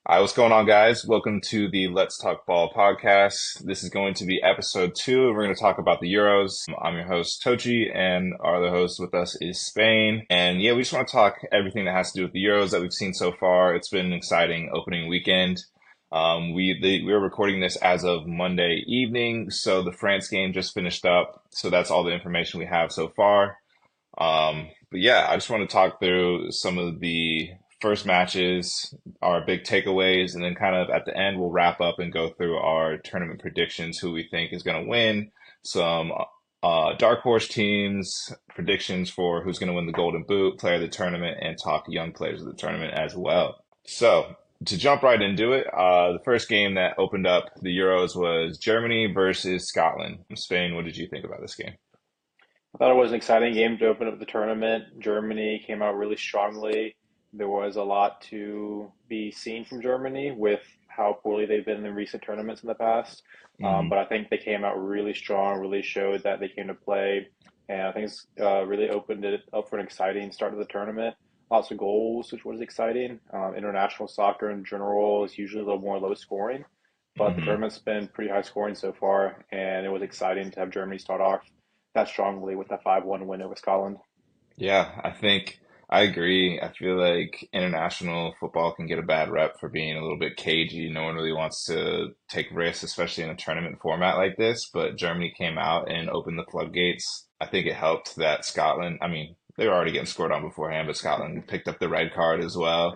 Hi, what's going on, guys? Welcome to the Let's Talk Ball podcast. This is going to be episode 2. We're going to talk about the Euros. I'm your host, Tochi, and our other host with us is Spain. And yeah, we just want to talk everything that has to do with the Euros that we've seen so far. It's been an exciting opening weekend. We're recording this as of Monday evening, so the France game just finished up. So that's all the information we have so far. But yeah, I just want to talk through some of the first matches, our big takeaways, and then kind of at the end, we'll wrap up and go through our tournament predictions, who we think is going to win, some dark horse teams, predictions for who's going to win the Golden Boot, player of the tournament, and talk young players of the tournament as well. So, to jump right into it, the first game that opened up the Euros was Germany versus Scotland. Spain, what did you think about this game? I thought it was an exciting game to open up the tournament. Germany came out really strongly. There was a lot to be seen from Germany with how poorly they've been in recent tournaments in the past. But I think they came out really strong, really showed that they came to play. And I think it's really opened it up for an exciting start to the tournament. Lots of goals, which was exciting. International soccer in general is usually a little more low scoring, but the hmm tournament's been pretty high scoring so far. And it was exciting to have Germany start off that strongly with a 5-1 win over Scotland. Yeah, I think I agree. I feel like international football can get a bad rep for being a little bit cagey. No one really wants to take risks, especially in a tournament format like this. But Germany came out and opened the floodgates. I think it helped that Scotland, I mean, they were already getting scored on beforehand, but Scotland picked up the red card as well.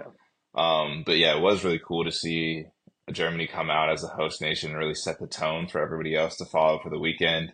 Yeah. But yeah, it was really cool to see Germany come out as a host nation and really set the tone for everybody else to follow for the weekend.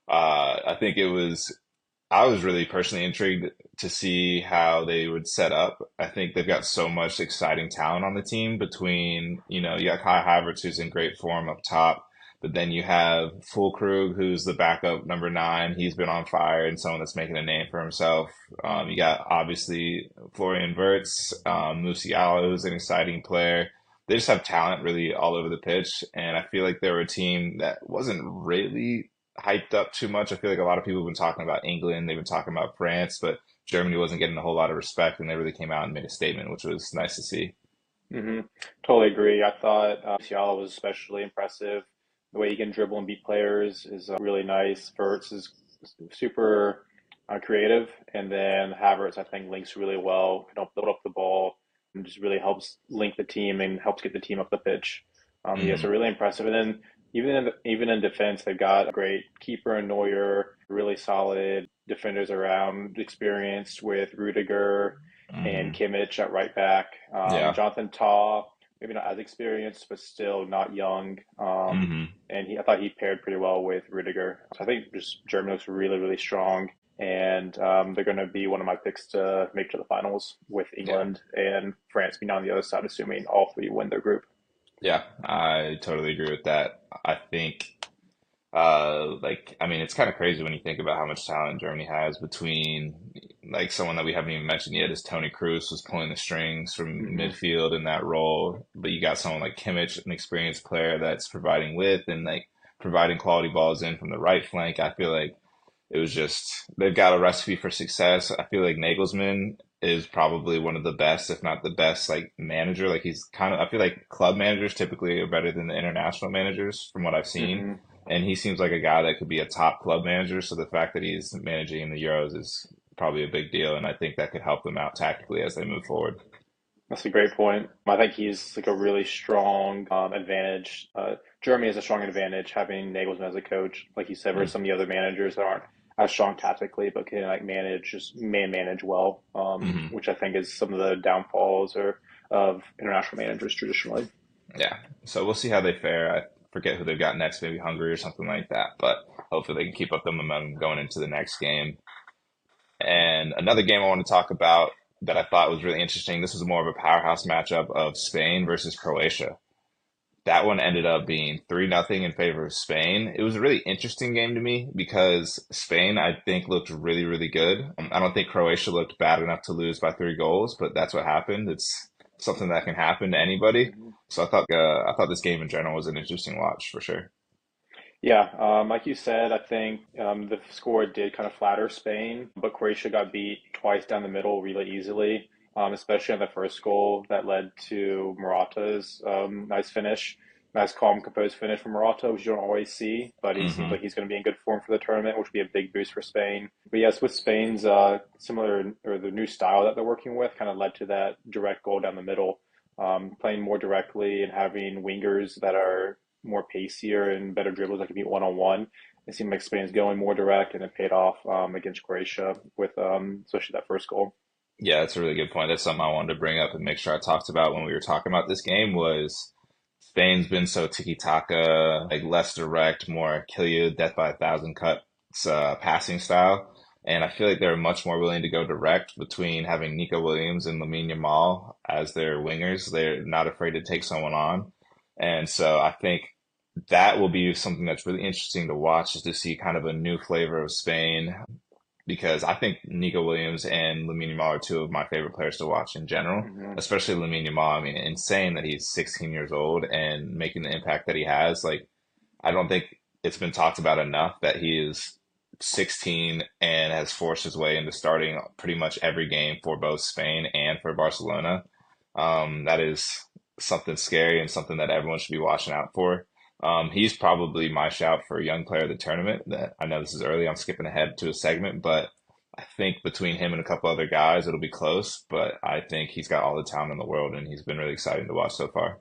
I think I was really personally intrigued to see how they would set up. I think they've got so much exciting talent on the team between, you got Kai Havertz, who's in great form up top, but then you have Fulkrug, who's the backup number 9. He's been on fire and someone that's making a name for himself. You got obviously Florian Wirtz, Musiala, who's an exciting player. They just have talent really all over the pitch, and I feel like they were a team that wasn't really hyped up too much. I feel like a lot of people have been talking about England, they've been talking about France, but Germany wasn't getting a whole lot of respect, and they really came out and made a statement, which was nice to see. hmm Totally agree. I thought Musiala was especially impressive. The way he can dribble and beat players is really nice. Verts is super creative, and then Havertz I think links really well. Can help build up the ball and just really helps link the team and helps get the team up the pitch. Yeah, so hmm really impressive. And then even in defense, they've got a great keeper in Neuer, really solid defenders around, experienced with Rudiger and hmm Kimmich at right back. Yeah. Jonathan Tah, maybe not as experienced, but still not young. hmm And I thought he paired pretty well with Rudiger. So I think just Germany looks really, really strong. And they're going to be one of my picks to make to the finals with Yeah. England and France being on the other side, assuming all three win their group. Yeah. I totally agree with that. I think I mean, it's kind of crazy when you think about how much talent Germany has between, like, someone that we haven't even mentioned yet is Tony Cruz was pulling the strings from hmm midfield in that role. But you got someone like Kimmich, an experienced player that's providing width and like providing quality balls in from the right flank. I feel like it was just they've got a recipe for success. I feel like Nagelsmann is probably one of the best, if not the best, like manager. Like he's kind of I feel like club managers typically are better than the international managers from what I've seen. hmm And he seems like a guy that could be a top club manager. So the fact that he's managing in the Euros is probably a big deal. And I think that could help them out tactically as they move forward. That's a great point. I think he's like a really strong advantage. Germany has a strong advantage having Nagelsmann as a coach, like you said, versus some of the other managers that aren't as strong tactically, but can like manage just man manage well, Mm-hmm. which I think is some of the downfalls or of international managers traditionally. Yeah. So we'll see how they fare. I forget who they've got next, maybe Hungary or something like that. But hopefully they can keep up the momentum going into the next game. And another game I want to talk about that I thought was really interesting. This was more of a powerhouse matchup of Spain versus Croatia. That one ended up being 3-0 in favor of Spain. It was a really interesting game to me because Spain, I think, looked really, really good. I don't think Croatia looked bad enough to lose by 3 goals, but that's what happened. It's something that can happen to anybody. Mhm. So I thought this game in general was an interesting watch for sure. Yeah, like you said, I think the score did kind of flatter Spain, but Croatia got beat twice down the middle really easily. especially on the first goal that led to Morata's nice finish, nice, calm, composed finish from Morata, which you don't always see. But he seems Hmm. like he's going to be in good form for the tournament, which would be a big boost for Spain. But yes, with Spain's similar or the new style that they're working with, kind of led to that direct goal down the middle, playing more directly and having wingers that are more pacier and better dribblers that can be one on one. It seemed like Spain's going more direct, and it paid off against Croatia with especially that first goal. Yeah, that's a really good point. That's something I wanted to bring up and make sure I talked about when we were talking about this game was Spain's been so tiki-taka, like less direct, more kill you, death by a thousand cuts passing style. And I feel like they're much more willing to go direct between having Nico Williams and Lamine Yamal as their wingers. They're not afraid to take someone on. And so I think that will be something that's really interesting to watch is to see kind of a new flavor of Spain because I think Nico Williams and Lamine Yamal are two of my favorite players to watch in general, Hmm. especially Lamine Yamal. I mean, insane that he's 16 years old and making the impact that he has. Like, I don't think it's been talked about enough that he is 16 and has forced his way into starting pretty much every game for both Spain and for Barcelona. That is something scary and something that everyone should be watching out for. He's probably my shout for young player of the tournament. That I know this is early. I'm skipping ahead to a segment, but I think between him and a couple other guys, it'll be close. But I think he's got all the talent in the world, and he's been really exciting to watch so far.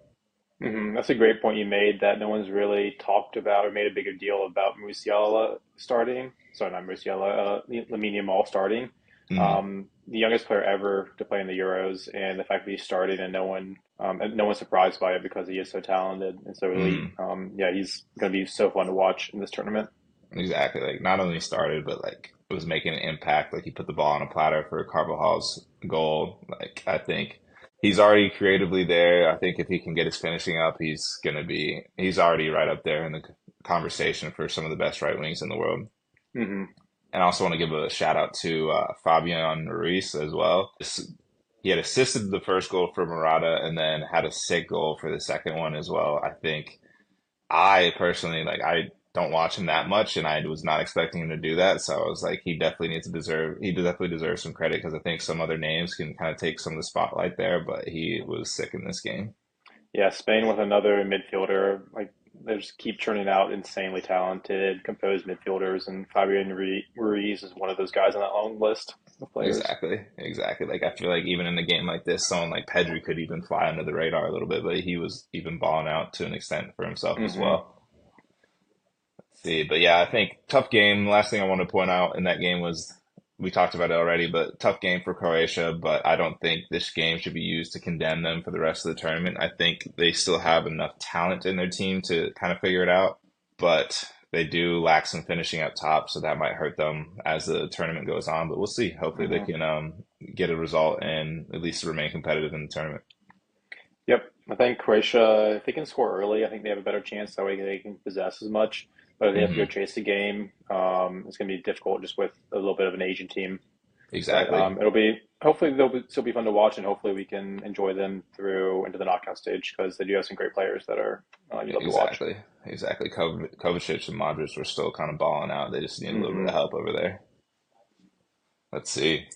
That's a great point you made that no one's really talked about or made a bigger deal about Musiala starting. Sorry, not Musiala, Lamine Yamal starting. Mm, The youngest player ever to play in the Euros, and the fact that he started and no one's surprised by it because he is so talented and so elite. mm. Yeah, he's going to be so fun to watch in this tournament. Exactly. Like not only started, but like was making an impact. Like he put the ball on a platter for Carvajal's goal. Like I think he's already creatively there. I think if he can get his finishing up, he's already right up there in the conversation for some of the best right wings in the world. Hmm. And I also want to give a shout out to Fabian Ruiz as well. He had assisted the first goal for Morata and then had a sick goal for the second one as well. I think I personally I don't watch him that much, and I was not expecting him to do that. So I was like, he definitely deserves some credit because I think some other names can kind of take some of the spotlight there, but he was sick in this game. Yeah, Spain with another midfielder. Like they just keep churning out insanely talented, composed midfielders, and Ruiz is one of those guys on that long list of players. Exactly, exactly. Like I feel like even in a game like this, someone like Pedri could even fly under the radar a little bit, but he was even balling out to an extent for himself as Hmm. well. See, but yeah, I think tough game. Last thing I want to point out in that game was we talked about it already, but tough game for Croatia. But I don't think this game should be used to condemn them for the rest of the tournament. I think they still have enough talent in their team to kind of figure it out, but they do lack some finishing up top, so that might hurt them as the tournament goes on. But we'll see. Hopefully, they Hmm. can get a result and at least remain competitive in the tournament. Yep, I think Croatia, if they can score early, I think they have a better chance. That way they can possess as much. But if they have to go Hmm. chase the game, it's going to be difficult just with a little bit of an Asian team. But Exactly. it'll be hopefully still be fun to watch, and hopefully we can enjoy them through into the knockout stage because they do have some great players that are you love to watch. Exactly. Exactly. Kovacic and Modric were still kind of balling out. They just need a little bit Hmm. of help over there. Let's see.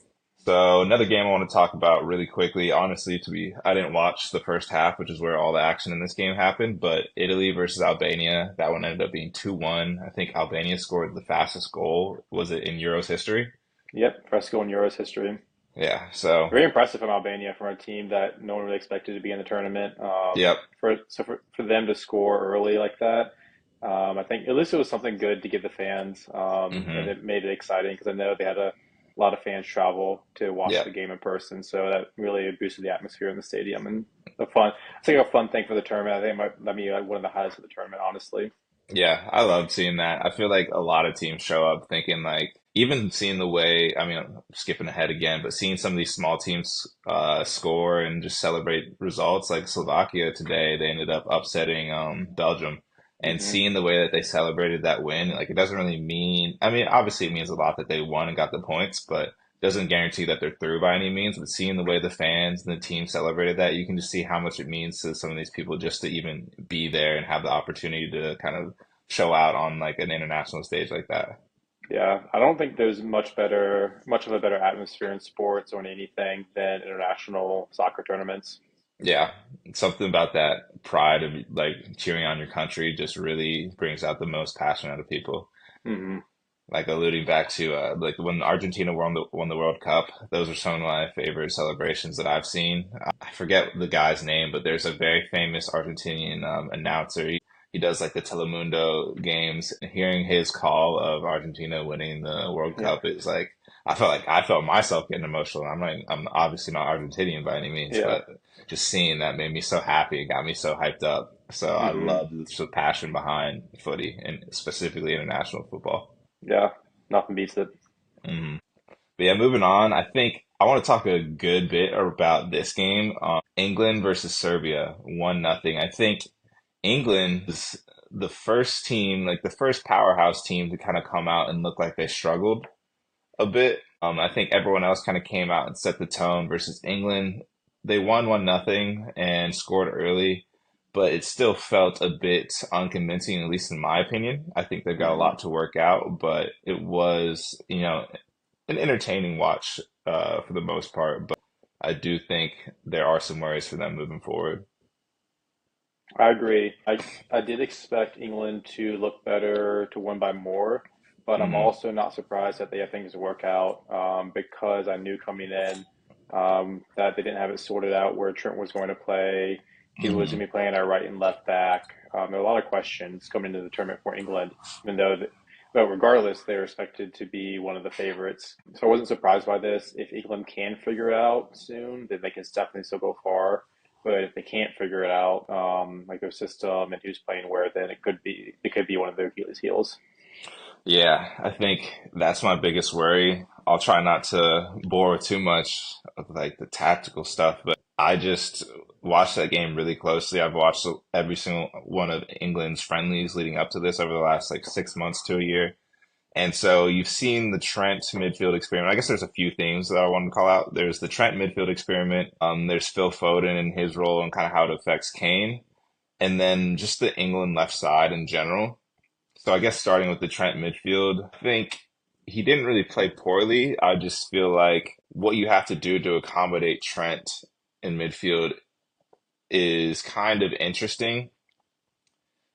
So another game I want to talk about really quickly. Honestly, I didn't watch the first half, which is where all the action in this game happened. But Italy versus Albania, that one ended up being 2-1. I think Albania scored the fastest goal. Was it in Euros history? Yep, Fresco in Euros history. Yeah. So, Very impressive from Albania, from a team that no one really expected to be in the tournament. yep. For them to score early like that, I think at least it was something good to give the fans, and Hmm. it made it exciting because I know they had a lot of fans travel to watch the Yep. game in person, so that really boosted the atmosphere in the stadium and the fun. It's like a fun thing for the tournament. I think it might be like one of the highlights of the tournament, honestly. Yeah, I love seeing that. I feel like a lot of teams show up thinking like, even seeing the way, I mean, I'm skipping ahead again, but seeing some of these small teams score and just celebrate results, like Slovakia today, they ended up upsetting Belgium, and Hmm. seeing the way that they celebrated that win, like it doesn't really mean, I mean, obviously it means a lot that they won and got the points, but doesn't guarantee that they're through by any means. But seeing the way the fans and the team celebrated that, you can just see how much it means to some of these people just to even be there and have the opportunity to kind of show out on like an international stage like that. Yeah, I don't think there's much of a better atmosphere in sports or in anything than international soccer tournaments. Yeah, something about that pride of like cheering on your country just really brings out the most passion out of people. Hmm. Like alluding back to like when Argentina won the World Cup, those are some of my favorite celebrations that I've seen. I forget the guy's name, but there's a very famous Argentinian announcer. He does like the Telemundo games. Hearing his call of Argentina winning the World Yeah, Cup is like I felt myself getting emotional. I'm obviously not Argentinian by any means, yeah. but just seeing that made me so happy. It got me so hyped up. So I Hmm. love the passion behind footy and specifically international football. Yeah, nothing beats it. Mhm. But yeah, moving on, I think I want to talk a good bit about this game. England versus Serbia, 1-0. I think England is the first team, like the first powerhouse team to kind of come out and look like they struggled a bit. I think everyone else kind of came out and set the tone versus England. They won 1-0 and scored early, but it still felt a bit unconvincing, at least in my opinion. I think they've got a Hmm. lot to work out, but it was, an entertaining watch for the most part. But I do think there are some worries for them moving forward. I agree. I did expect England to look better, to win by more, but I'm Hmm. also not surprised that they have things to work out because I knew coming in that they didn't have it sorted out where Trent was going to play. Who was going Hmm. to be playing at right and left back? There are a lot of questions coming into the tournament for England, even though, but regardless, they're expected to be one of the favorites. So I wasn't surprised by this. If England can figure it out soon, then they can definitely still go far. But if they can't figure it out, like their system and who's playing where, then it could be one of their Achilles heels. Yeah, I think that's my biggest worry. I'll try not to bore too much of like the tactical stuff, but I just watched that game really closely. I've watched every single one of England's friendlies leading up to this over the last like 6 months to a year. And so you've seen the Trent midfield experiment. I guess there's a few things that I want to call out. There's the Trent midfield experiment. There's Phil Foden and his role and kind of how it affects Kane. And then just the England left side in general. So I guess starting with the Trent midfield, I think he didn't really play poorly. I just feel like what you have to do to accommodate Trent in midfield is kind of interesting.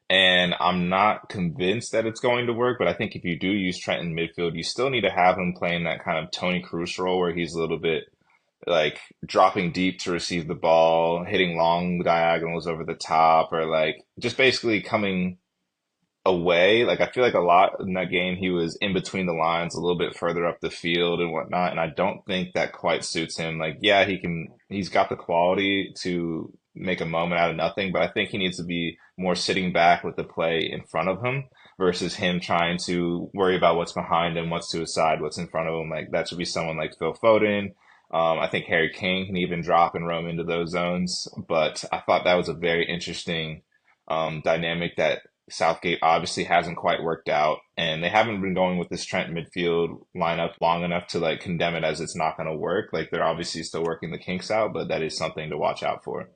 And I'm not convinced that it's going to work, but I think if you do use Trent in midfield, you still need to have him playing that kind of Tony Cruz role where he's a little bit like dropping deep to receive the ball, hitting long diagonals over the top, or like just basically coming away. Like I feel like a lot in that game he was in between the lines, a little bit further up the field and whatnot, and I don't think that quite suits him. Like, yeah, he's got the quality to make a moment out of nothing, but I think he needs to be more sitting back with the play in front of him versus him trying to worry about what's behind him, what's to his side, what's in front of him. Like that should be someone like Phil Foden. I think Harry Kane can even drop and roam into those zones, but I thought that was a very interesting dynamic that Southgate obviously hasn't quite worked out, and they haven't been going with this Trent midfield lineup long enough to like condemn it as it's not going to work. Like they're obviously still working the kinks out, but that is something to watch out for.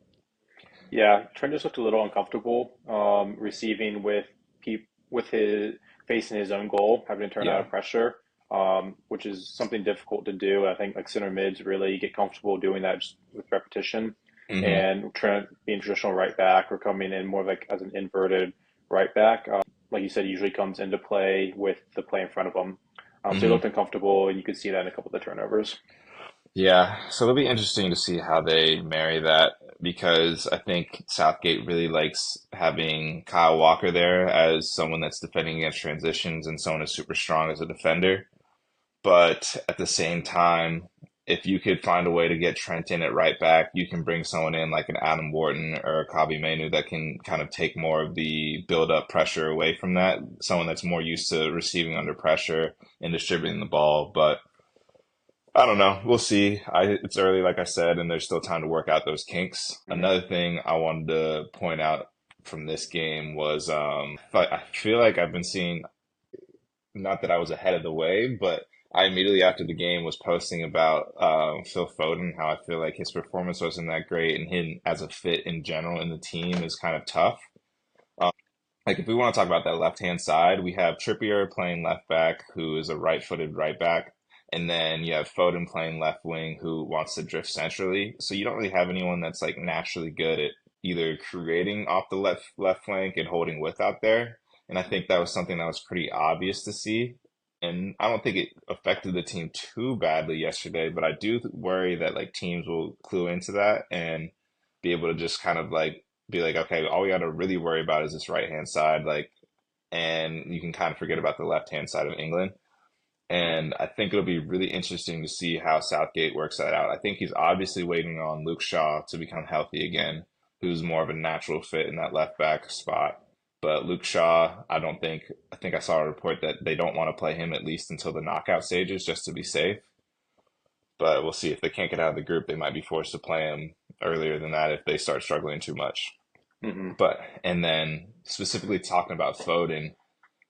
Yeah, Trent just looked a little uncomfortable receiving with his facing his own goal, having to turn out Yeah. of pressure, which is something difficult to do. I think like center mids really get comfortable doing that just with repetition. Hmm. And Trent being traditional right back or coming in more like as an inverted right back, like you said, usually comes into play with the play in front of him. So he Hmm. looked uncomfortable, and you could see that in a couple of the turnovers. Yeah. So it'll be interesting to see how they marry that because I think Southgate really likes having Kyle Walker there as someone that's defending against transitions and someone who's super strong as a defender. But at the same time, if you could find a way to get Trent in at right back, you can bring someone in like an Adam Wharton or a Kabi Manu that can kind of take more of the build up pressure away from that. Someone that's more used to receiving under pressure and distributing the ball. But I don't know. We'll see. It's early, like I said, and there's still time to work out those kinks. Mhm. Another thing I wanted to point out from this game was I feel like I've been seeing not that I was ahead of the wave, but I immediately after the game was posting about Phil Foden, how I feel like his performance wasn't that great, and him as a fit in general in the team is kind of tough. like if we want to talk about that left-hand side, we have Trippier playing left back, who is a right-footed right back, and then you have Foden playing left wing, who wants to drift centrally. So you don't really have anyone that's like naturally good at either creating off the left flank and holding width out there. And I think that was something that was pretty obvious to see. And I don't think it affected the team too badly yesterday, but I do worry that like teams will clue into that and be able to just kind of like be like, okay, all we got to really worry about is this right hand side, like, and you can kind of forget about the left hand side of England. And I think it'll be really interesting to see how Southgate works that out. I think he's obviously waiting on Luke Shaw to become healthy again, who's more of a natural fit in that left back spot. But Luke Shaw, I think I saw a report that they don't want to play him at least until the knockout stages just to be safe. But we'll see if they can't get out of the group, they might be forced to play him earlier than that if they start struggling too much. Hmm. And then specifically talking about Foden,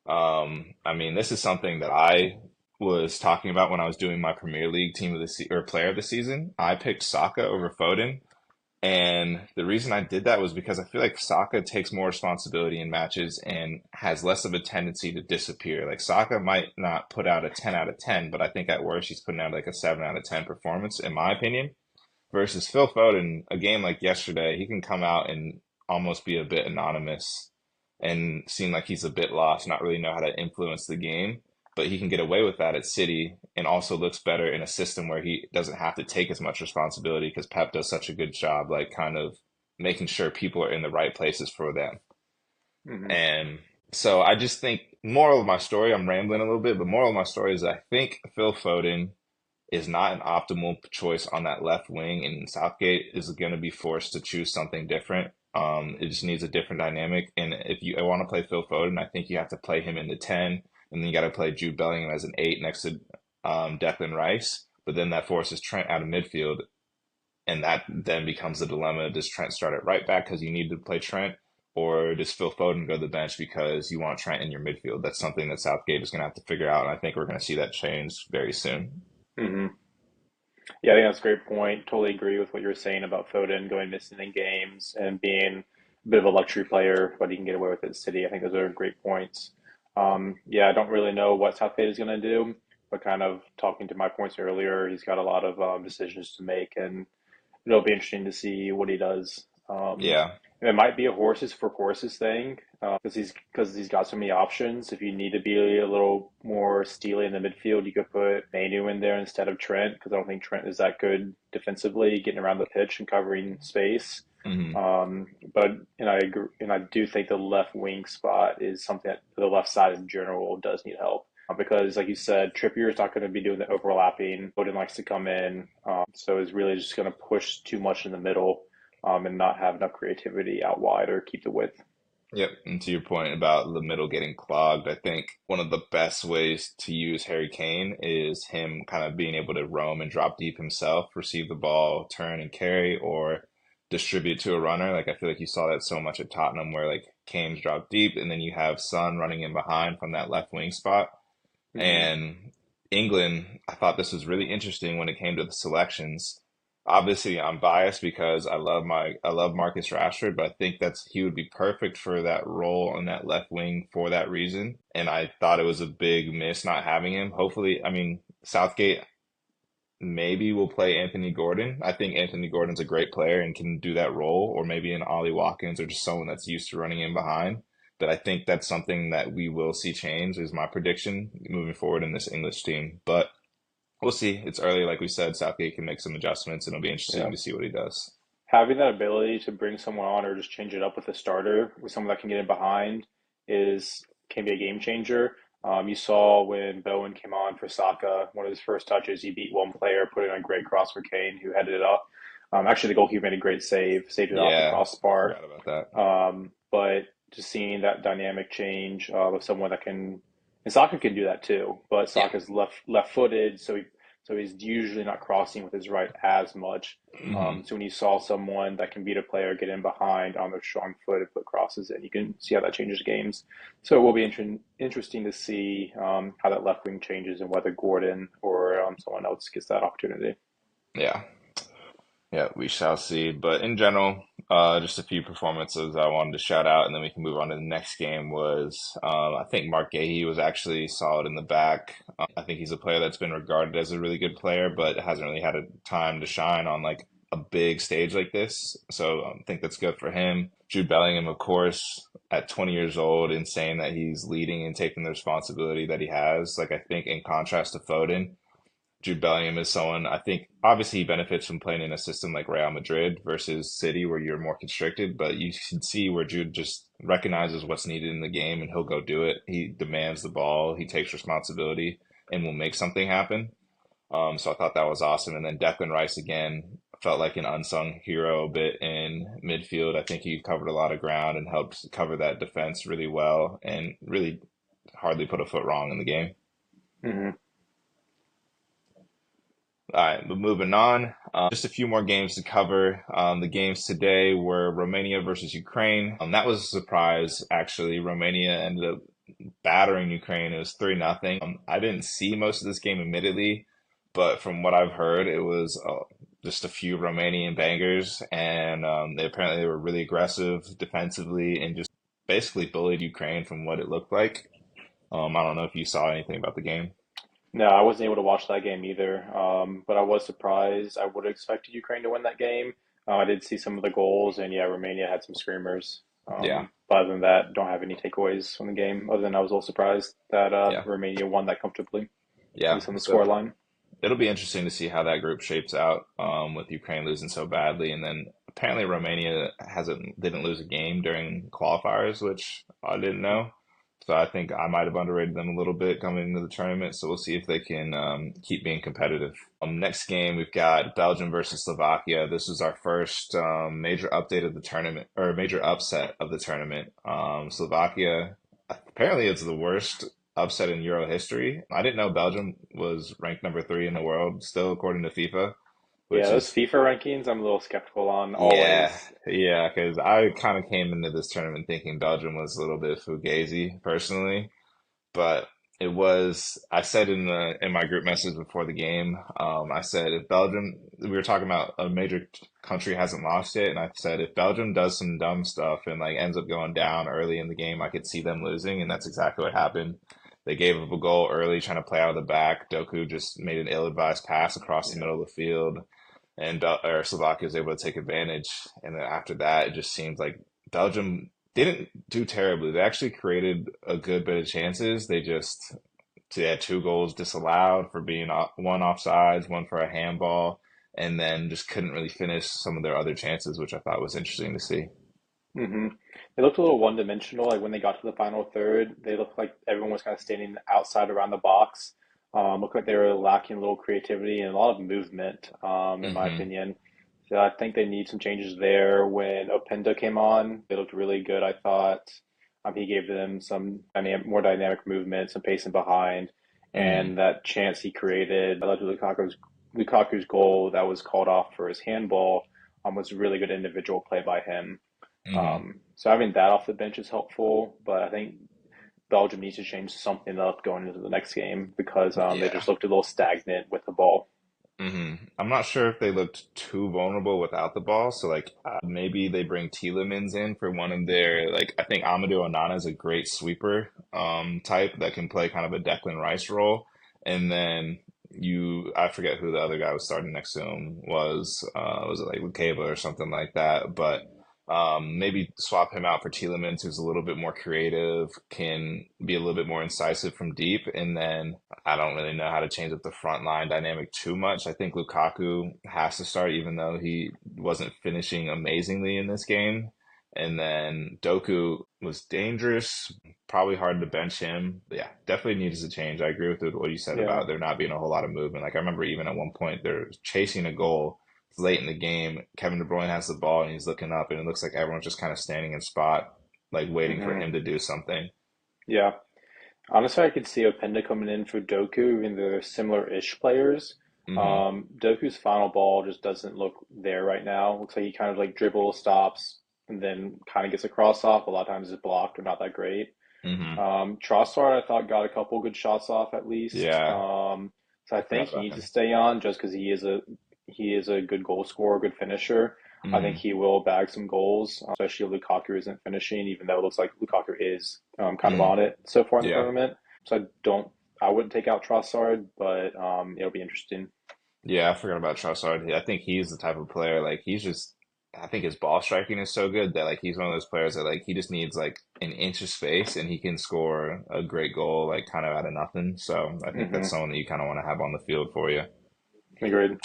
I mean, this is something that I was talking about when I was doing my Premier League team of the or player of the season. I picked Saka over Foden, and the reason I did that was because I feel like Saka takes more responsibility in matches and has less of a tendency to disappear. Like Saka might not put out a 10 out of 10, but I think at worst he's putting out like a 7 out of 10 performance, in my opinion. Versus Phil Foden, a game like yesterday, he can come out and almost be a bit anonymous and seem like he's a bit lost, not really know how to influence the game. But he can get away with that at City and also looks better in a system where he doesn't have to take as much responsibility because Pep does such a good job, like kind of making sure people are in the right places for them. Hmm. And so I just think, moral of my story, I'm rambling a little bit, but moral of my story is I think Phil Foden is not an optimal choice on that left wing, and Southgate is going to be forced to choose something different. It just needs a different dynamic. And if you want to play Phil Foden, I think you have to play him in the 10, and then you got to play Jude Bellingham as an 8 next to Declan Rice. But then that forces Trent out of midfield, and that then becomes the dilemma. Does Trent start at right back because you need to play Trent? Or does Phil Foden go to the bench because you want Trent in your midfield? That's something that Southgate is going to have to figure out, and I think we're going to see that change very soon. Hmm. Yeah, I think that's a great point. Totally agree with what you're saying about Foden going missing in games and being a bit of a luxury player, but he can get away with it at City. I think those are great points. Yeah, I don't really know what Southgate is going to do, but kind of talking to my points earlier, he's got a lot of decisions to make, and it'll be interesting to see what he does. Yeah. It might be a horses for courses thing because he's got so many options. If you need to be a little more steely in the midfield, you could put Manu in there instead of Trent because I don't think Trent is that good defensively, getting around the pitch and covering space. Hmm. But and I agree, and I do think the left wing spot is something that the left side in general does need help because, like you said, Trippier is not going to be doing the overlapping. Foden likes to come in, so is really just going to push too much in the middle and not have enough creativity out wide or keep the width. Yep. And to your point about the middle getting clogged, I think one of the best ways to use Harry Kane is him kind of being able to roam and drop deep himself, receive the ball, turn and carry, or distribute to a runner. Like I feel like you saw that so much at Tottenham where like Kane's drop deep and then you have Son running in behind from that left wing spot. Hmm. And England, I thought this was really interesting when it came to the selections. Obviously, I'm biased because I love Marcus Rashford, but I think that's he would be perfect for that role on that left wing for that reason. And I thought it was a big miss not having him. Hopefully, I mean, Southgate maybe will play Anthony Gordon. I think Anthony Gordon's a great player and can do that role, or maybe an Ollie Watkins or just someone that's used to running in behind. But I think that's something that we will see change, is my prediction moving forward in this English team. But we'll see. It's early, like we said. Southgate can make some adjustments, and it'll be interesting Yeah. to see what he does. Having that ability to bring someone on or just change it up with a starter, with someone that can get in behind, is can be a game changer. You saw when Bowen came on for Saka, one of his first touches, he beat one player, put in a great cross for Kane, who headed it up. Actually, the goalkeeper made a great save, saved it off the Yeah, crossbar. forgot about that. But just seeing that dynamic change of someone that can, and Saka can do that too. But Yeah. Saka's left-footed, so he's usually not crossing with his right as much. Hmm. So when you saw someone that can beat a player, get in behind on their strong foot and put crosses in, you can see how that changes games. So it will be interesting to see how that left wing changes and whether Gordon or someone else gets that opportunity. Yeah. Yeah, we shall see. But in general, just a few performances I wanted to shout out, and then we can move on to the next game. I think Mark Gahey was actually solid in the back. I think he's a player that's been regarded as a really good player, but hasn't really had a time to shine on like a big stage like this. So I think that's good for him. Jude Bellingham, of course, at 20 years old, insane that he's leading and taking the responsibility that he has. Like I think in contrast to Foden. Jude Bellingham is someone I think obviously he benefits from playing in a system like Real Madrid versus City where you're more constricted, but you can see where Jude just recognizes what's needed in the game and he'll go do it. He demands the ball, he takes responsibility and will make something happen. So I thought that was awesome. And then Declan Rice again felt like an unsung hero a bit in midfield. I think he covered a lot of ground and helped cover that defense really well and really hardly put a foot wrong in the game. Hmm. All right, but moving on, just a few more games to cover. The games today were Romania versus Ukraine. That was a surprise, actually. Romania ended up battering Ukraine. It was 3-0. I didn't see most of this game, admittedly, but from what I've heard, it was just a few Romanian bangers, and they were really aggressive defensively and just basically bullied Ukraine from what it looked like. I don't know if you saw anything about the game. No, I wasn't able to watch that game either. But I was surprised. I would have expected Ukraine to win that game. I did see some of the goals, and yeah, Romania had some screamers. Yeah, But other than that, don't have any takeaways from the game. Other than I was a little surprised that yeah, Romania won that comfortably, at yeah. least on the So. score line. It'll be interesting to see how that group shapes out with Ukraine losing so badly, and then apparently Romania hasn't didn't lose a game during qualifiers, which I didn't know. So I think I might have underrated them a little bit coming into the tournament. So we'll see if they can keep being competitive. Next game we've got Belgium versus Slovakia. This is our first major update of the tournament or major upset of the tournament. Slovakia apparently it's the worst upset in Euro history. I didn't know Belgium was ranked number three in the world still, according to FIFA, Yeah, which those is, FIFA rankings, I'm a little skeptical on yeah, always. yeah, because I kind of came into this tournament thinking Belgium was a little bit fugazi personally, but I said in my group message before the game, I said if Belgium, we were talking about a major country hasn't lost yet, and I said if Belgium does some dumb stuff and like ends up going down early in the game, I could see them losing, and that's exactly what happened. They gave up a goal early, trying to play out of the back. Doku just made an ill-advised pass across the Yeah. middle of the field, and or Slovakia was able to take advantage. And then after that, it just seems like Belgium didn't do terribly. They actually created a good bit of chances. They had two goals disallowed for being one offsides, one for a handball, and then just couldn't really finish some of their other chances, which I thought was interesting to see. Hmm. They looked a little one-dimensional. Like when they got to the final third, they looked like everyone was kind of standing outside around the box. Looked like they were lacking a little creativity and a lot of movement, in my Hmm. opinion. So I think they need some changes there. When Openda came on, they looked really good, I thought. He gave them some more dynamic movement, some pacing behind, Hmm. and that chance he created led to Lukaku's goal that was called off for his handball. Was a really good individual play by him. Hmm. So having that off the bench is helpful, but I think Belgium needs to change something up going into the next game because they Yeah. just looked a little stagnant with the ball. I'm not sure if they looked too vulnerable without the ball. So like maybe they bring Tielemans in for one of their like I think Amadou Onana is a great sweeper type that can play kind of a Declan Rice role. And then I forget who the other guy was starting next to him was it like Lukeba or something like that. But maybe swap him out for Tielemans, who's a little bit more creative, can be a little bit more incisive from deep, and then I don't really know how to change up the front line dynamic too much. I think Lukaku has to start, even though he wasn't finishing amazingly in this game. And then Doku was dangerous, probably hard to bench him. But yeah, definitely needs to change. I agree with what you said Yeah. about there not being a whole lot of movement. Like I remember even at one point they're chasing a goal. It's late in the game. Kevin De Bruyne has the ball and he's looking up, and it looks like everyone's just kind of standing in spot, like waiting for Hmm. him to do something. Yeah. Honestly, I could see Openda coming in for Doku, even though they're similar-ish players. Hmm. Doku's final ball just doesn't look there right now. Looks like he kind of like dribbles, stops, and then kind of gets a cross off. A lot of times it's blocked or not that great. Hmm. Trossard, I thought, got a couple good shots off at least. Yeah, So I I forgot think he about needs to him. stay on just because he is a good goal scorer, good finisher. I think Mm, he will bag some goals, especially if Lukaku isn't finishing, even though it looks like Lukaku is kind of mm, on it so far in the yeah. tournament. So I wouldn't take out Trossard, but it'll be interesting. Yeah, I forgot about Trossard. I think he's the type of player, like he's just I think his ball striking is so good that like he's one of those players that like he just needs like an inch of space and he can score a great goal like kind of out of nothing. So I think that's Hmm. someone that you kind of want to have on the field for you. Agreed.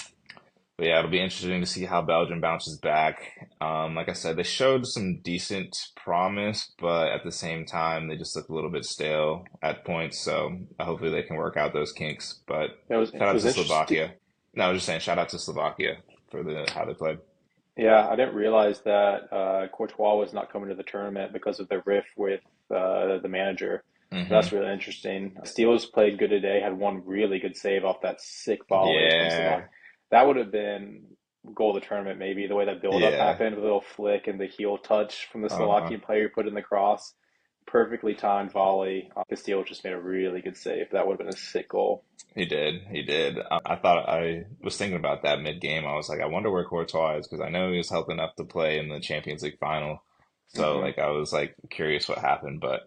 But yeah, it'll be interesting to see how Belgium bounces back. Like I said, they showed some decent promise, but at the same time, they just look a little bit stale at points. So hopefully they can work out those kinks. But It shout out was to interesting. Slovakia. No, I was just saying, shout out to Slovakia for the how they played. Yeah, I didn't realize that Courtois was not coming to the tournament because of the riff with the manager. That's Hmm. really interesting. Steelers played good today, had one really good save off that sick volley from Slovakia. Yeah, That would have been goal of the tournament, maybe, the way that build-up yeah, happened, the little flick and the heel touch from the uh-huh. Slovakian player who put in the cross. Perfectly timed volley. Castillo just made a really good save. That would have been a sick goal. He did, he did. I thought I was thinking about that mid-game. I was like, I wonder where Courtois is because I know he was healthy enough to play in the Champions League final. So Hmm. like I was like curious what happened, but.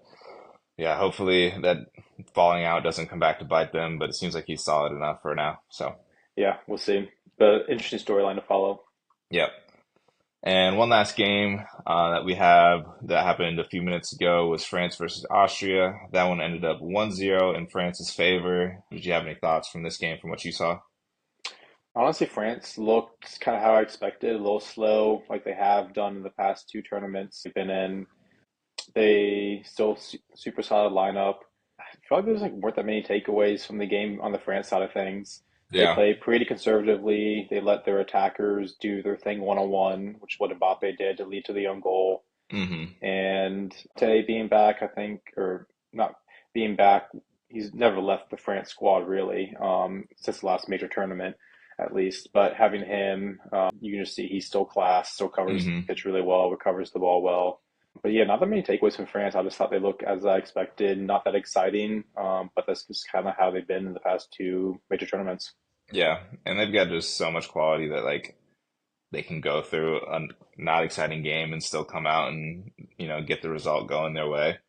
Yeah, hopefully that falling out doesn't come back to bite them, but it seems like he's solid enough for now. So, Yeah, we'll see. But interesting storyline to follow. yep. And one last game that we have that happened a few minutes ago was France versus Austria. That one ended up 1-0 in France's favor. Did you have any thoughts from this game from what you saw? Honestly, France looked kind of how I expected, a little slow, like they have done in the past two tournaments they've been in. They still super solid lineup. I feel like there's like weren't that many takeaways from the game on the France side of things. They Yeah. play pretty conservatively. They let their attackers do their thing one on one, which is what Mbappe did to lead to the own goal. Hmm. And today being back, I think, or not being back, he's never left the France squad really, since the last major tournament, at least. But having him, you can just see he's still class, still covers the Hmm. pitch really well, recovers the ball well. But yeah, not that many takeaways from France. I just thought they looked as I expected, not that exciting. But that's just kind of how they've been in the past two major tournaments. Yeah. And they've got just so much quality that like they can go through a not exciting game and still come out and, get the result going their way.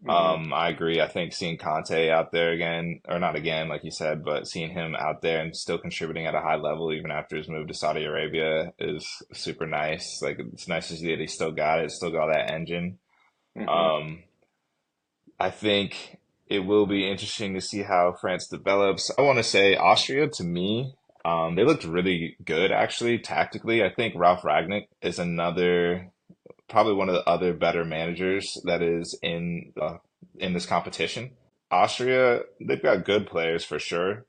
Hmm. I agree. I think seeing Conte out there again, or not again, like you said, but seeing him out there and still contributing at a high level, even after his move to Saudi Arabia, is super nice. Like it's nice to see that he still got it, still got that engine. Hmm. Um, I think it will be interesting to see how France develops. I want to say Austria to me, they looked really good actually tactically. I think Ralph Ragnick is another probably one of the other better managers that is in this competition. Austria, they've got good players for sure.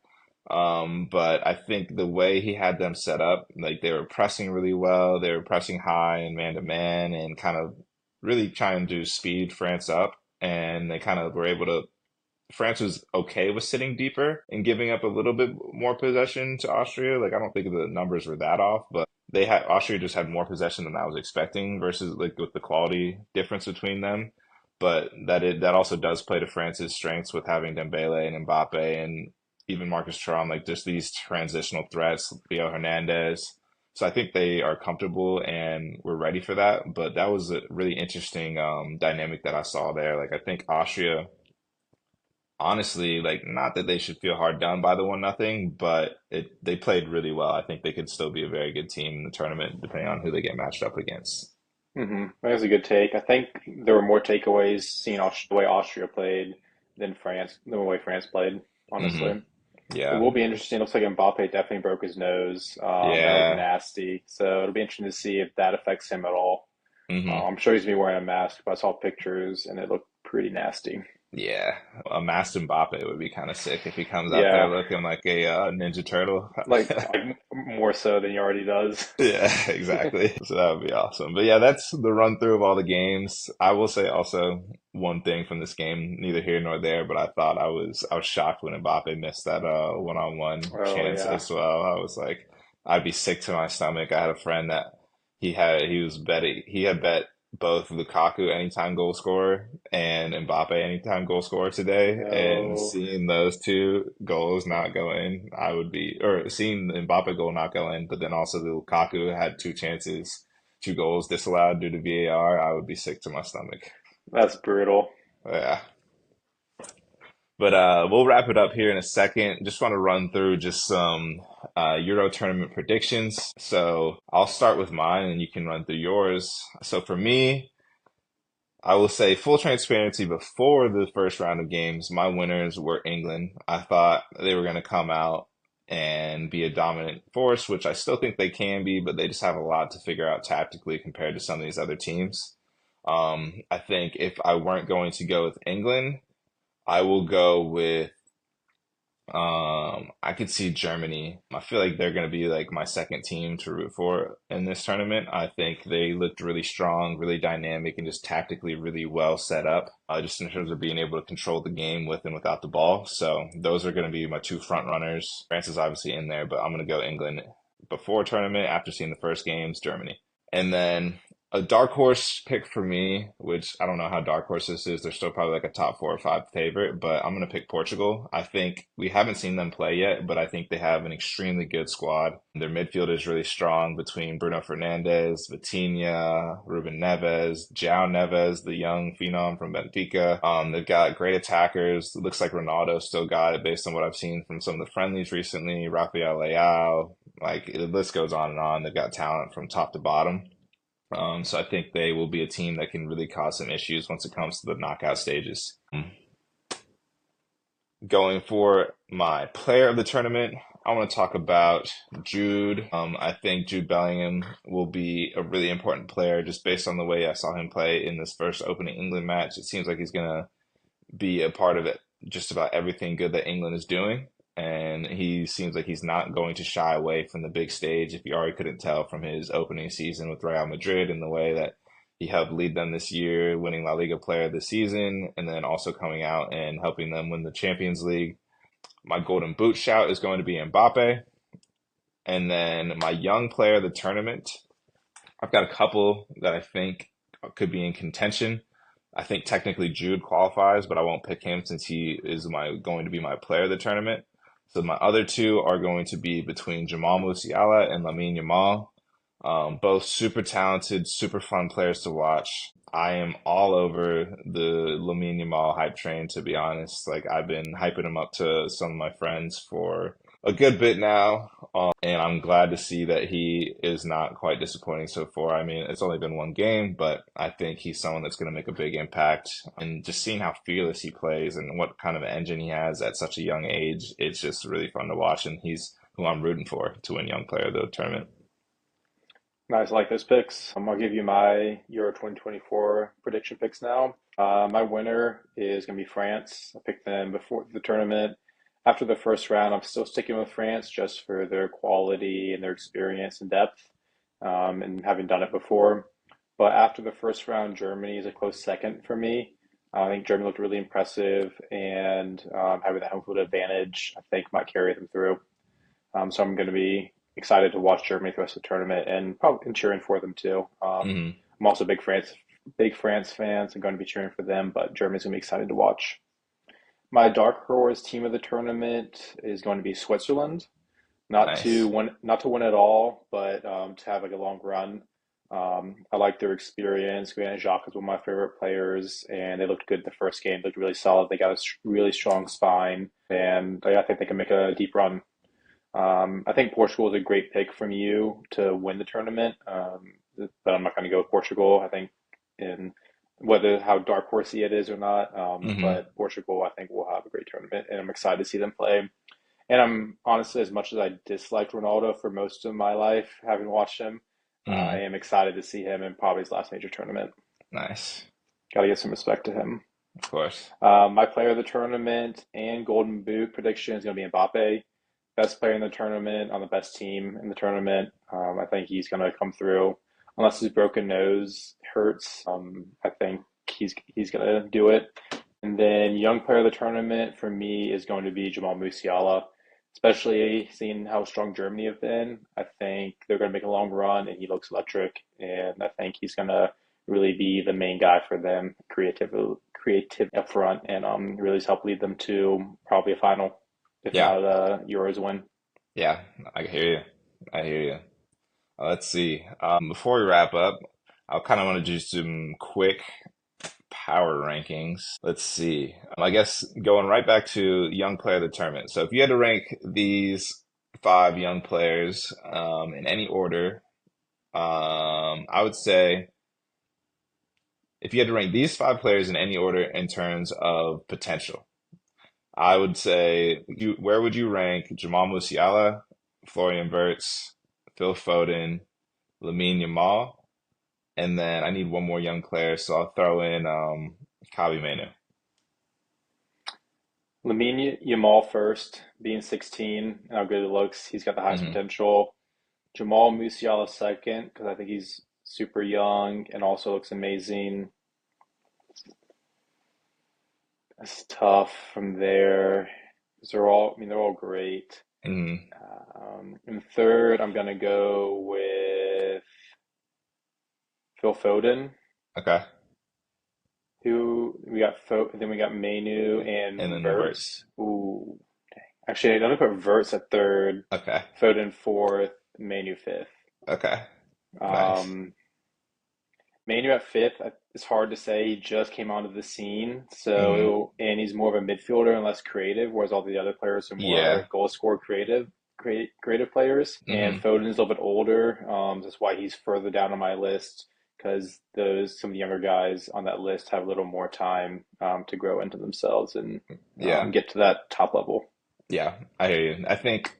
But I think the way he had them set up, like they were pressing really well, they were pressing high and man to man and kind of really trying to speed France up. And they kind of were able to France was okay with sitting deeper and giving up a little bit more possession to Austria. Like I don't think the numbers were that off, but they had Austria just had more possession than I was expecting versus like with the quality difference between them. But that also does play to France's strengths with having Dembele and Mbappe and even Marcus Thuram, like just these transitional threats, Leo Hernandez. So I think they are comfortable and we're ready for that. But that was a really interesting dynamic that I saw there. Like I think Austria honestly, like not that they should feel hard done by the 1-0, but they played really well. I think they could still be a very good team in the tournament, depending on who they get matched up against. Hmm. That's a good take. I think there were more takeaways seeing the way Austria played than the way France played, honestly. Hmm. It Yeah. will be interesting. It looks like Mbappe definitely broke his nose. That looked Yeah. nasty. So it'll be interesting to see if that affects him at all. Hmm. I'm sure he's gonna be wearing a mask, but I saw pictures and it looked pretty nasty. Yeah. A masked Mbappe would be kind of sick if he comes out there Yeah, looking like a Ninja Turtle. like more so than he already does. Yeah, exactly. So that would be awesome. But yeah, that's the run through of all the games. I will say also one thing from this game, neither here nor there, but I was shocked when Mbappe missed that one-on-one Oh chance yeah. as well. I was like I'd be sick to my stomach. I had a friend that he had bet both Lukaku anytime goal scorer and Mbappe anytime goal scorer today, and No, seeing those two goals not go in, I would be, or seeing the Mbappe goal not go in, but then also the Lukaku had two chances, two goals disallowed due to VAR, I would be sick to my stomach. that's brutal. Yeah. But we'll wrap it up here in a second. Just want to run through just some Euro tournament predictions. So I'll start with mine and you can run through yours. So for me, I will say full transparency before the first round of games, my winners were England. I thought they were going to come out and be a dominant force, which I still think they can be, but they just have a lot to figure out tactically compared to some of these other teams. I think if I weren't going to go with England, I will go with I could see Germany. I feel like they're going to be like my second team to root for in this tournament. I think they looked really strong, really dynamic, and just tactically really well set up, just in terms of being able to control the game with and without the ball. So those are going to be my two front runners. France is obviously in there, but I'm going to go England before tournament. After seeing the first games, Germany. And then a dark horse pick for me, which I don't know how dark horse this is. They're still probably like a top 4 or 5 favorite, but I'm going to pick Portugal. I think we haven't seen them play yet, but I think they have an extremely good squad. Their midfield is really strong between Bruno Fernandes, Vitinha, Ruben Neves, João Neves, the young phenom from Benfica. They've got great attackers. It looks like Ronaldo still got it based on what I've seen from some of the friendlies recently. Rafael Leao, like the list goes on and on. They've got talent from top to bottom. So I think they will be a team that can really cause some issues once it comes to the knockout stages. Going for my player of the tournament, I want to talk about Jude. I think Jude Bellingham will be a really important player just based on the way I saw him play in this first opening England match. It seems like he's going to be a part of it, just about everything good that England is doing. And he seems like he's not going to shy away from the big stage. If you already couldn't tell from his opening season with Real Madrid and the way that he helped lead them this year, winning La Liga Player of the Season, and then also coming out and helping them win the Champions League. My golden boot shout is going to be Mbappe. And then my young player of the tournament, I've got a couple that I think could be in contention. I think technically Jude qualifies, but I won't pick him since he is my going to be my player of the tournament. So my other two are going to be between Jamal Musiala and Lamine Yamal. Both super talented, super fun players to watch. I am all over the Lamine Yamal hype train, to be honest. Like I've been hyping him up to some of my friends for a good bit now, and I'm glad to see that he is not quite disappointing so far. I mean, it's only been one game, but I think he's someone that's going to make a big impact. And just seeing how fearless he plays and what kind of engine he has at such a young age, it's just really fun to watch. And he's who I'm rooting for to win Young Player of the Tournament. Nice, I like those picks. I'll give you my Euro 2024 prediction picks now. My winner is going to be France. I picked them before the tournament. After the first round, I'm still sticking with France just for their quality and their experience and depth, and having done it before. But after the first round, Germany is a close second for me. I think Germany looked really impressive, and having that home field advantage, I think, might carry them through. So I'm going to be excited to watch Germany the rest of the tournament and probably and cheering for them too. Hmm. I'm also a big France fan, so I'm going to be cheering for them. But Germany's going to be excited to watch. My dark horse team of the tournament is going to be Switzerland. Nice. Not to win at all, but to have like a long run. I like their experience. Granit Xhaka is one of my favorite players, and they looked good the first game. They looked really solid. They got a really strong spine, and I think they can make a deep run. I think Portugal is a great pick from you to win the tournament, but I'm not going to go with Portugal. I think in whether how dark horsey it is or not, Hmm. but Portugal I think will have a great tournament, and I'm excited to see them play. And I'm honestly, as much as I disliked Ronaldo for most of my life, having watched him, I Hmm. am excited to see him in probably his last major tournament. Nice. Got to give some respect to him. Of course. My player of the tournament and Golden Boot prediction is going to be Mbappe, best player in the tournament on the best team in the tournament. I think he's going to come through unless his broken nose hurts. I think he's going to do it. And then young player of the tournament for me is going to be Jamal Musiala, especially seeing how strong Germany have been. I think they're going to make a long run, and he looks electric. And I think he's going to really be the main guy for them, creative up front, and really help lead them to probably a final, if Yeah, not a Euros win. yeah, I hear you. I hear you. Let's see. Before we wrap up, I kind of want to do some quick power rankings. Let's see. I guess going right back to young player of the tournament. So if you had to rank these five young players in any order, I would say if you had to rank these five players in any order in terms of potential, I would say where would you rank Jamal Musiala, Florian Wirtz, Phil Foden, Lamine Yamal, and then I need one more young player, so I'll throw in Kabi Menu. Lamine Yamal first, being 16, and how good it looks. He's got the highest Hmm. potential. Jamal Musiala second, because I think he's super young and also looks amazing. It's tough from there. 'Cause they're all great. Hmm. And third, I'm gonna go with Phil Foden. Okay. Who we got? Then we got Manu And and then Verts. Verts. Ooh, actually, I'm gonna put Verts at third, Okay. Foden fourth, Manu fifth. Okay. Nice. Um, Manu at fifth. It's hard to say. He just came onto the scene, Hmm. and he's more of a midfielder and less creative, whereas all the other players are more Yeah. goal score creative players. And Hmm. Foden's a little bit older. That's why he's further down on my list because those some of the younger guys on that list have a little more time to grow into themselves and Yeah. get to that top level. Yeah. I hear you. I think,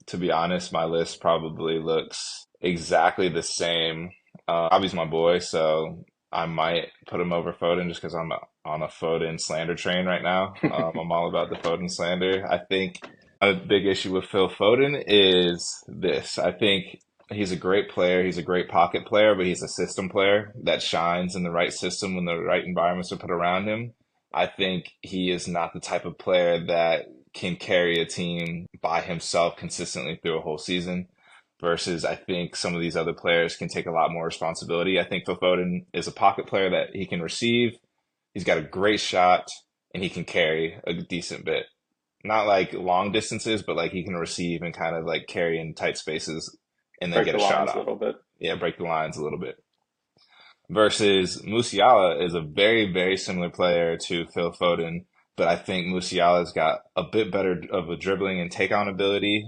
to be honest, my list probably looks exactly the same. Bobby's my boy, so I might put him over Foden just because I'm on a Foden slander train right now. I'm all about the Foden slander. I think a big issue with Phil Foden is this. I think he's a great player. He's a great pocket player, but he's a system player that shines in the right system when the right environments are put around him. I think he is not the type of player that can carry a team by himself consistently through a whole season. Versus, I think some of these other players can take a lot more responsibility. I think Phil Foden is a pocket player that he can receive. He's got a great shot and he can carry a decent bit. Not like long distances, but like he can receive and kind of like carry in tight spaces and then Break get the a shot lines a off. little bit. Yeah, break the lines a little bit. Versus Musiala is a very, very similar player to Phil Foden, but I think Musiala's got a bit better of a dribbling and take on ability,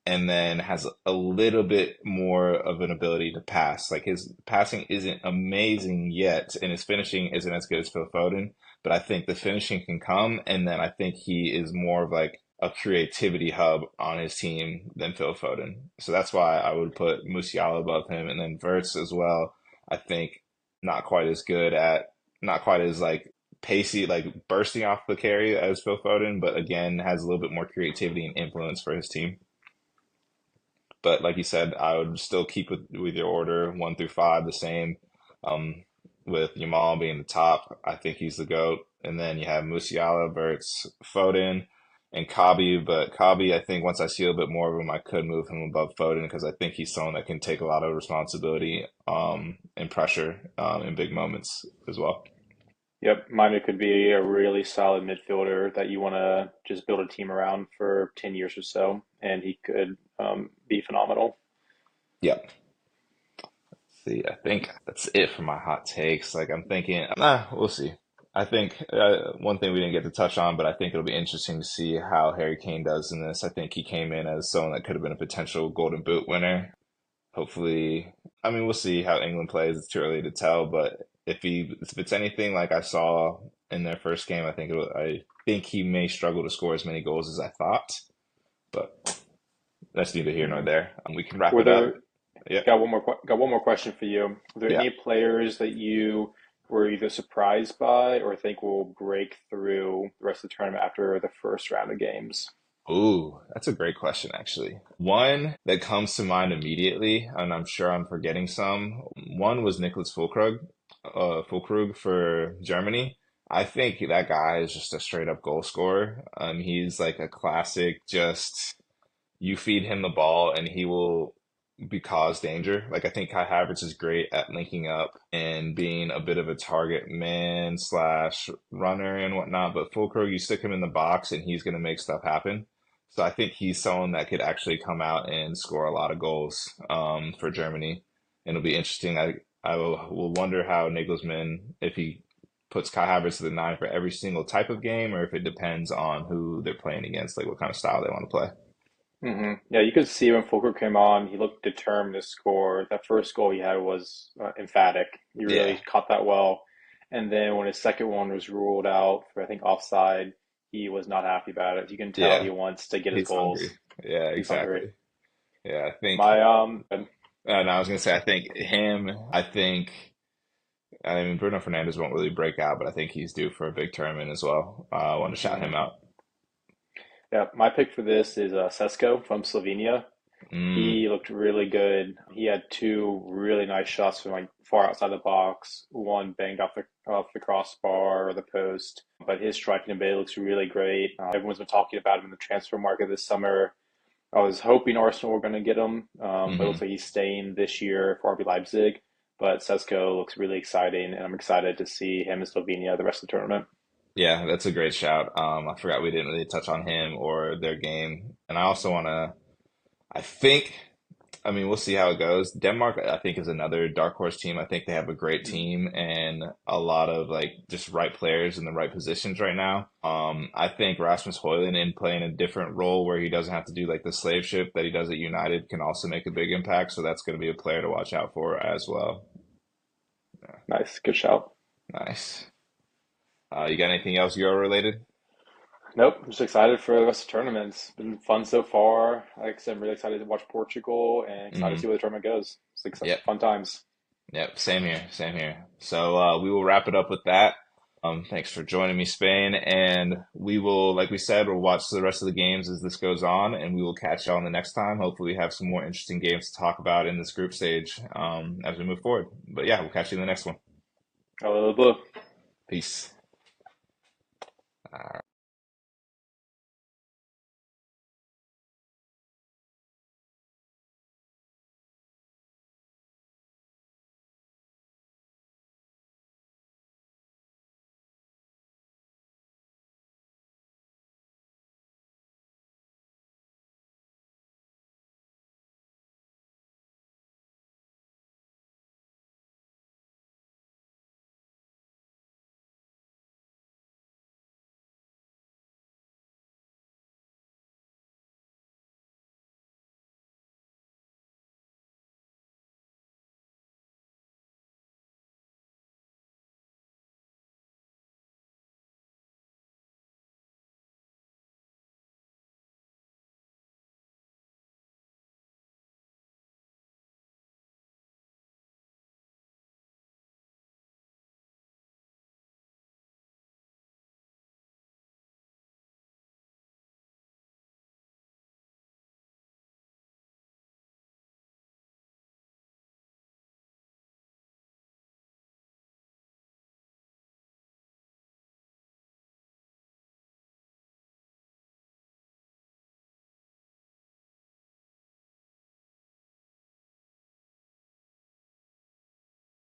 and then has a little bit more of an ability to pass. Like his passing isn't amazing yet, and his finishing isn't as good as Phil Foden, but I think the finishing can come, and then I think he is more of like a creativity hub on his team than Phil Foden. So that's why I would put Musiala above him, and then Verts as well. I think not quite as good at, not quite as like pacey, like bursting off the carry as Phil Foden, but again has a little bit more creativity and influence for his team. But like you said, I would still keep with your order one through five the same. Um, with Yamal being the top, I think he's the GOAT. And then you have Musiala, Verts, Foden, and Kabi. But Kabi, I think once I see a little bit more of him, I could move him above Foden because I think he's someone that can take a lot of responsibility and pressure in big moments as well. Yep, Manu could be a really solid midfielder that you want to just build a team around for 10 years or so, and he could be phenomenal. Yep. See, I think that's it for my hot takes. Like I'm thinking, we'll see. I think one thing we didn't get to touch on, but I think it'll be interesting to see how Harry Kane does in this. I think he came in as someone that could have been a potential Golden Boot winner. Hopefully, I mean, we'll see how England plays. It's too early to tell, but if it's anything like I saw in their first game, I think he may struggle to score as many goals as I thought. But that's neither here nor Mhm. there. We can wrap Were it up. there Yeah. got one more question for you. Were there Yeah. any players that you were either surprised by or think will break through the rest of the tournament after the first round of games? Ooh, that's a great question, actually. One that comes to mind immediately, and I'm sure I'm forgetting some. One was Nicholas Fulkrug for Germany. I think that guy is just a straight up goal scorer. He's like a classic, just you feed him the ball and he will. because danger. Like I think Kai Havertz is great at linking up and being a bit of a target man slash runner and whatnot. But Fulkrug, you stick him in the box and he's going to make stuff happen. So I think he's someone that could actually come out and score a lot of goals for Germany. And it'll be interesting. I will wonder how Nagelsmann, if he puts Kai Havertz to the nine for every single type of game, or if it depends on who they're playing against, like what kind of style they want to play. Yeah, you could see when Fulker came on, he looked determined to score. That first goal he had was emphatic. He Yeah, really caught that well. And then when his second one was ruled out for, I think, offside, he was not happy about it. You can tell yeah, he wants to get his he's hungry. goals. Yeah, He's hungry. exactly. Yeah, I think. My And I was gonna say, I think him. I think. I mean, Bruno Fernandez won't really break out, but I think he's due for a big tournament as well. I want to shout him mhm. out. Yeah, my pick for this is Sesko from Slovenia. Mm, He looked really good. He had two really nice shots from like far outside the box. One banged off the crossbar or the post. But his striking ability looks really great. Everyone's been talking about him in the transfer market this summer. I was hoping Arsenal were going to get him, but it looks hmm. like he's staying this year for RB Leipzig. But Sesko looks really exciting, and I'm excited to see him in Slovenia the rest of the tournament. Yeah, that's a great shout. I forgot we didn't really touch on him or their game, and I also want to. I think. I mean, we'll see how it goes. Denmark, I think, is another dark horse team. I think they have a great Mhm. team and a lot of like just right players in the right positions right now. I think Rasmus Højlund in playing a different role where he doesn't have to do like the slave ship that he does at United can also make a big impact. So that's going to be a player to watch out for as well. Yeah, Nice, good shout. nice. You got anything else Euro related? Nope, I'm just excited for the rest of the tournament. It's been fun so far. Like I said, I'm really excited to watch Portugal and excited to see Hmm. where the tournament goes. It's like Yep. fun times. Yep. Same here. Same here. So we will wrap it up with that. Thanks for joining me, Spain. And we will, like we said, we'll watch the rest of the games as this goes on, and we will catch you on the next time. Hopefully, we have some more interesting games to talk about in this group stage as we move forward. But yeah, we'll catch you in the next one. Hello, blue. Peace.